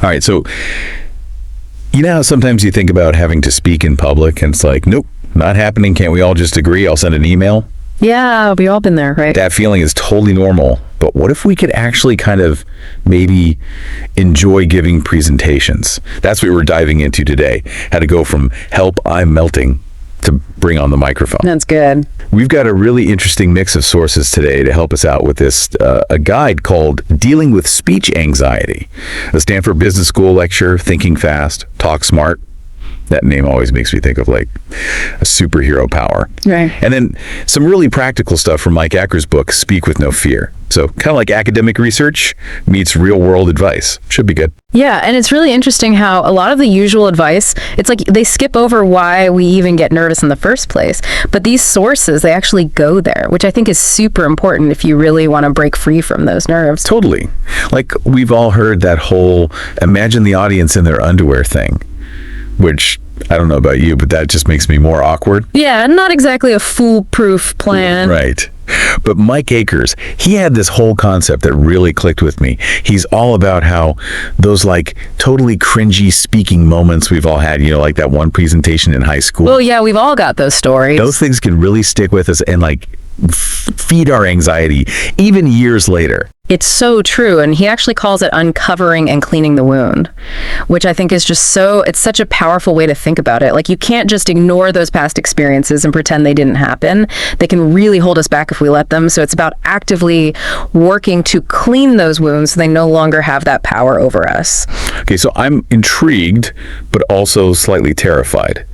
All right, so you know how sometimes you think about having to speak in public and it's like, nope, not happening. Can't we all just agree? I'll send an email. Yeah, we've all been there, right? That feeling is totally normal. But what if we could actually kind of maybe enjoy giving presentations? That's what we're diving into today. How to go from help, I'm melting to bring on the microphone. That's good. We've got a really interesting mix of sources today to help us out with this, a guide called Dealing with Speech Anxiety, a Stanford Business School lecture, Thinking Fast, Talk Smart. That name always makes me think of like a superhero power. Right. And then some really practical stuff from Mike Acker's book, Speak with No Fear. So kind of like academic research meets real world advice. Should be good. Yeah, and it's really interesting how a lot of the usual advice, it's like they skip over why we even get nervous in the first place. But these sources, they actually go there, which I think is super important if you really want to break free from those nerves. Totally. Like we've all heard that whole imagine the audience in their underwear thing, which I don't know about you, but that just makes me more awkward. Yeah, not exactly a foolproof plan. Right. But Mike Acker, he had this whole concept that really clicked with me. He's all about how those like totally cringy speaking moments we've all had, you know, like that one presentation in high school. Well, yeah, we've all got those stories. Those things can really stick with us and like feed our anxiety even years later. It's so true, and he actually calls it uncovering and cleaning the wound, which I think is just it's such a powerful way to think about it. Like, you can't just ignore those past experiences and pretend they didn't happen. They can really hold us back if we let them, so it's about actively working to clean those wounds so they no longer have that power over us. Okay, so I'm intrigued, but also slightly terrified.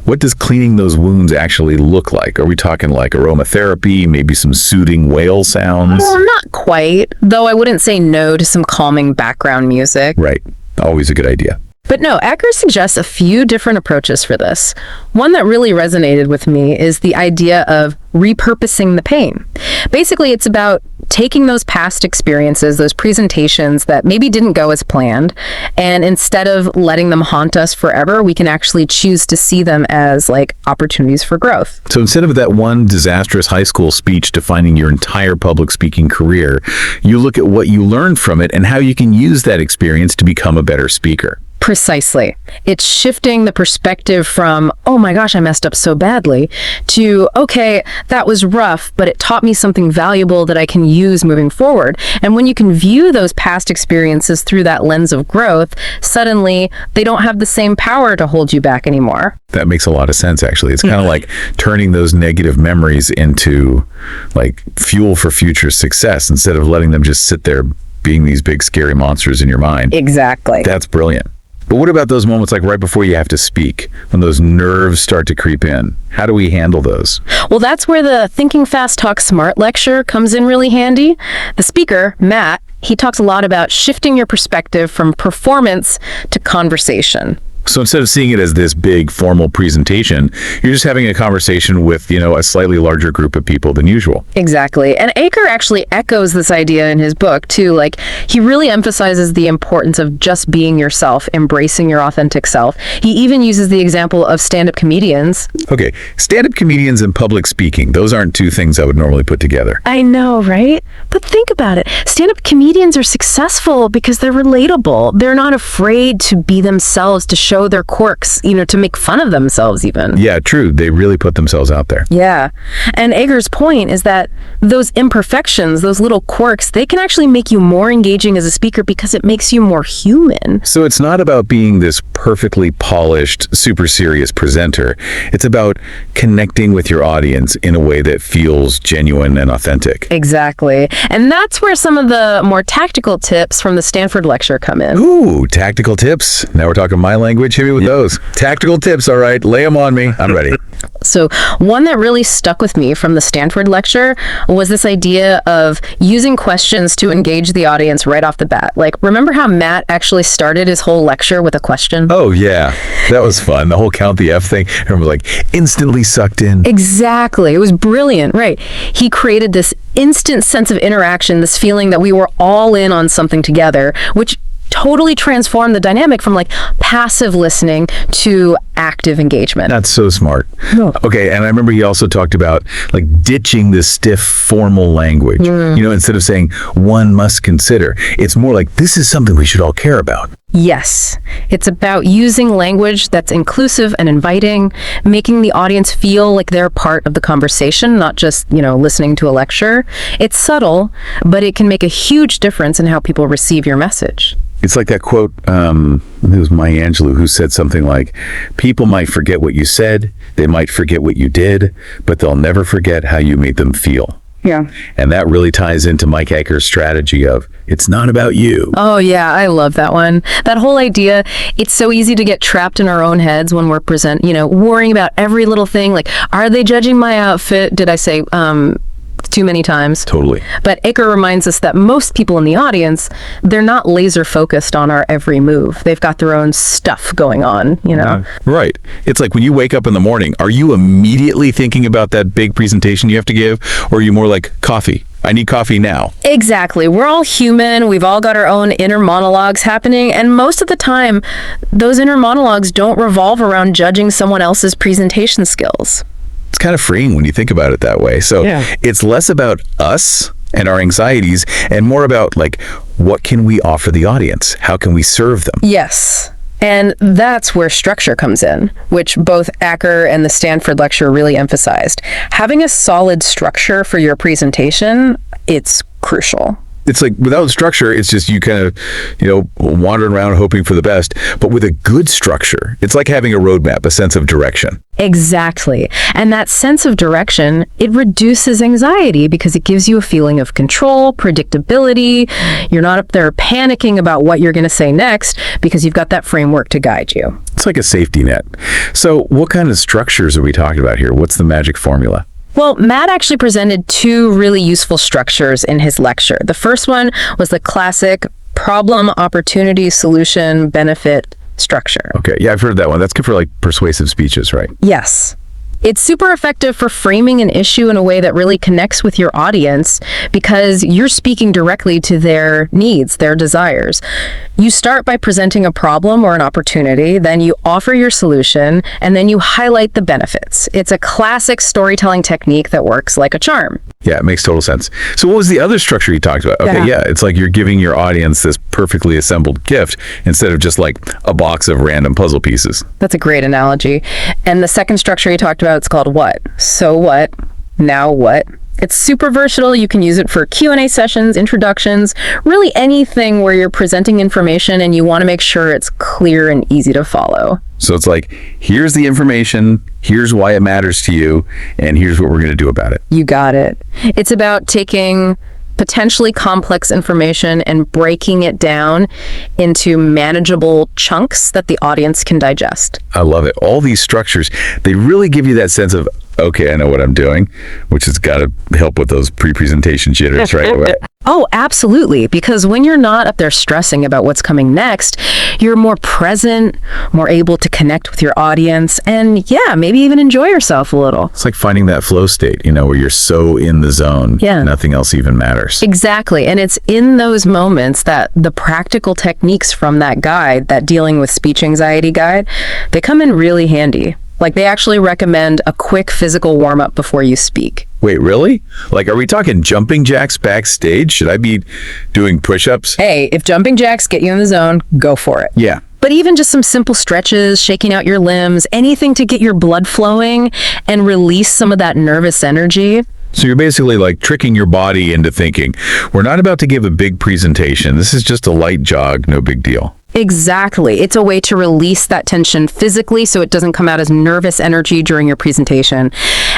What does cleaning those wounds actually look like? Are we talking like aromatherapy, maybe some soothing whale sounds? Well, not quite, though I wouldn't say no to some calming background music. Right. Always a good idea. But no, Acker suggests a few different approaches for this. One that really resonated with me is the idea of repurposing the pain. Basically, it's about taking those past experiences, those presentations that maybe didn't go as planned, and instead of letting them haunt us forever, we can actually choose to see them as like opportunities for growth. So instead of that one disastrous high school speech defining your entire public speaking career, you look at what you learned from it and how you can use that experience to become a better speaker. Precisely. It's shifting the perspective from, oh my gosh, I messed up so badly, to, okay, that was rough, but it taught me something valuable that I can use moving forward. And when you can view those past experiences through that lens of growth, suddenly they don't have the same power to hold you back anymore. That makes a lot of sense, actually. It's kind of like turning those negative memories into like fuel for future success instead of letting them just sit there being these big scary monsters in your mind. Exactly. That's brilliant. But what about those moments like right before you have to speak, when those nerves start to creep in? How do we handle those? Well, that's where the Thinking Fast, Talk Smart lecture comes in really handy. The speaker, Matt, he talks a lot about shifting your perspective from performance to conversation. So instead of seeing it as this big formal presentation, you're just having a conversation with, you know, a slightly larger group of people than usual. Exactly. And Acker actually echoes this idea in his book too. Like, he really emphasizes the importance of just being yourself, embracing your authentic self. He even uses the example of stand-up comedians. Okay, stand-up comedians and public speaking, those aren't two things I would normally put together. I know, right? But think about it. Stand-up comedians are successful because they're relatable. They're not afraid to be themselves, to show their quirks, you know, to make fun of themselves even. Yeah, true. They really put themselves out there. Yeah. And Acker's point is that those imperfections, those little quirks, they can actually make you more engaging as a speaker because it makes you more human. So it's not about being this perfectly polished, super serious presenter. It's about connecting with your audience in a way that feels genuine and authentic. Exactly. And that's where some of the more tactical tips from the Stanford lecture come in. Ooh, tactical tips. Now we're talking my language. Hit me with those. Tactical tips, all right. Lay them on me. I'm ready. So one that really stuck with me from the Stanford lecture was this idea of using questions to engage the audience right off the bat. Like, remember how Matt actually started his whole lecture with a question? Oh, yeah. That was fun. The whole count the F thing. Everyone was like instantly sucked in. Exactly. It was brilliant, right? He created this instant sense of interaction, this feeling that we were all in on something together, which totally transformed the dynamic from like passive listening to active engagement. That's so smart. Okay, and I remember he also talked about like ditching this stiff formal language. Instead of saying one must consider, it's more like this is something we should all care about. Yes, it's about using language that's inclusive and inviting, making the audience feel like they're part of the conversation, not just, listening to a lecture. It's subtle, but it can make a huge difference in how people receive your message. It's like that quote, it was Maya Angelou who said something like, people might forget what you said, they might forget what you did, but they'll never forget how you made them feel. Yeah. And that really ties into Mike Acker's strategy of, it's not about you. Oh, yeah, I love that one. That whole idea, it's so easy to get trapped in our own heads when we're worrying about every little thing. Like, are they judging my outfit? Did I say too many times? Totally. But Acker reminds us that most people in the audience, they're not laser focused on our every move. They've got their own stuff going on, Right. It's like when you wake up in the morning, are you immediately thinking about that big presentation you have to give? Or are you more like, coffee? I need coffee now. Exactly. We're all human. We've all got our own inner monologues happening. And most of the time, those inner monologues don't revolve around judging someone else's presentation skills. It's kind of freeing when you think about it that way. So It's less about us and our anxieties and more about like, what can we offer the audience? How can we serve them? Yes. And that's where structure comes in, which both Acker and the Stanford lecture really emphasized. Having a solid structure for your presentation, it's crucial. It's like without structure, it's just you kind of, wandering around hoping for the best. But with a good structure, it's like having a roadmap, a sense of direction. Exactly. And that sense of direction, it reduces anxiety because it gives you a feeling of control, predictability. You're not up there panicking about what you're going to say next because you've got that framework to guide you. It's like a safety net. So what kind of structures are we talking about here? What's the magic formula? Well, Matt actually presented two really useful structures in his lecture. The first one was the classic problem, opportunity, solution, benefit structure. Okay, yeah, I've heard that one. That's good for like persuasive speeches, right? Yes. It's super effective for framing an issue in a way that really connects with your audience because you're speaking directly to their needs, their desires. You start by presenting a problem or an opportunity, then you offer your solution, and then you highlight the benefits. It's a classic storytelling technique that works like a charm. Yeah, it makes total sense. So what was the other structure you talked about? Okay, yeah, it's like you're giving your audience this perfectly assembled gift instead of just like a box of random puzzle pieces. That's a great analogy. And the second structure you talked about, it's called what? So what? Now what? It's super versatile. You can use it for Q&A sessions, introductions, really anything where you're presenting information and you want to make sure it's clear and easy to follow. So it's like, here's the information, here's why it matters to you, and here's what we're going to do about it. You got it. It's about taking potentially complex information and breaking it down into manageable chunks that the audience can digest. I love it. All these structures, they really give you that sense of, okay, I know what I'm doing, which has got to help with those pre-presentation jitters right away. Oh, absolutely. Because when you're not up there stressing about what's coming next, you're more present, more able to connect with your audience, and maybe even enjoy yourself a little. It's like finding that flow state, where you're so in the zone, nothing else even matters. Exactly. And it's in those moments that the practical techniques from that guide, that dealing with speech anxiety guide, they come in really handy. Like they actually recommend a quick physical warm-up before you speak. Wait, really? Like, are we talking jumping jacks backstage? Should I be doing push-ups? Hey, if jumping jacks get you in the zone, go for it. Yeah. But even just some simple stretches, shaking out your limbs, anything to get your blood flowing and release some of that nervous energy. So you're basically like tricking your body into thinking, we're not about to give a big presentation. This is just a light jog, no big deal. Exactly. It's a way to release that tension physically so it doesn't come out as nervous energy during your presentation.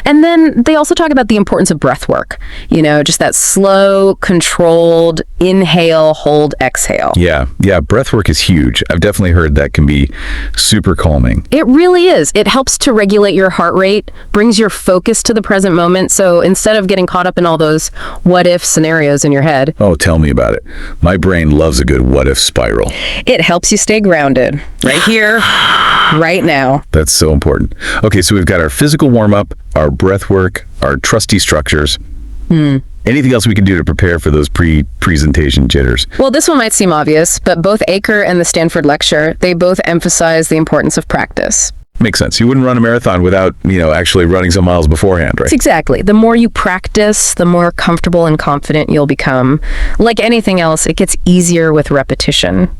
And then they also talk about the importance of breath work. Just that slow, controlled inhale, hold, exhale. Yeah. Breath work is huge. I've definitely heard that can be super calming. It really is. It helps to regulate your heart rate, brings your focus to the present moment. So instead of getting caught up in all those what if scenarios in your head. Oh, tell me about it. My brain loves a good what if spiral. It helps you stay grounded right here, right now. That's so important. Okay, so we've got our physical warm-up, our breath work, our trusty structures. Anything else we can do to prepare for those pre-presentation jitters? Well, this one might seem obvious, but both Acker and the Stanford lecture, they both emphasize the importance of practice. Makes sense. You wouldn't run a marathon without, actually running some miles beforehand, right? Exactly. The more you practice, the more comfortable and confident you'll become. Like anything else, it gets easier with repetition.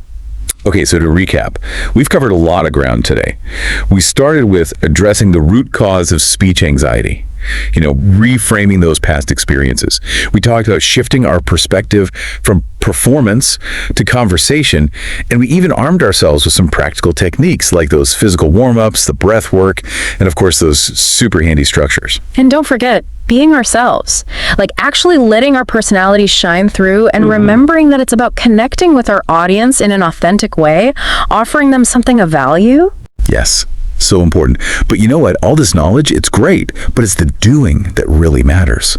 Okay, so to recap, we've covered a lot of ground today. We started with addressing the root cause of speech anxiety, reframing those past experiences. We talked about shifting our perspective from performance to conversation, and we even armed ourselves with some practical techniques like those physical warm-ups, the breath work, and of course those super handy structures. And don't forget, being ourselves, like actually letting our personality shine through and remembering that it's about connecting with our audience in an authentic way, offering them something of value. Yes, so important. But you know what? All this knowledge, it's great, but it's the doing that really matters.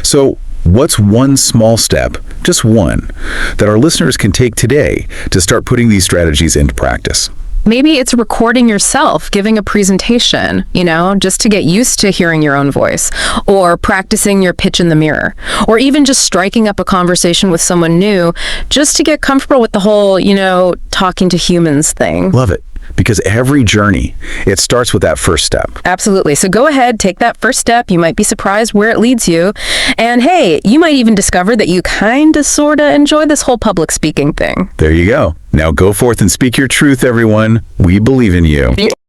So what's one small step, just one, that our listeners can take today to start putting these strategies into practice? Maybe it's recording yourself giving a presentation, just to get used to hearing your own voice, or practicing your pitch in the mirror, or even just striking up a conversation with someone new just to get comfortable with the whole, talking to humans thing. Love it. Because every journey, it starts with that first step. Absolutely. So go ahead, take that first step. You might be surprised where it leads you. And hey, you might even discover that you sorta enjoy this whole public speaking thing. There you go. Now go forth and speak your truth, everyone. We believe in you.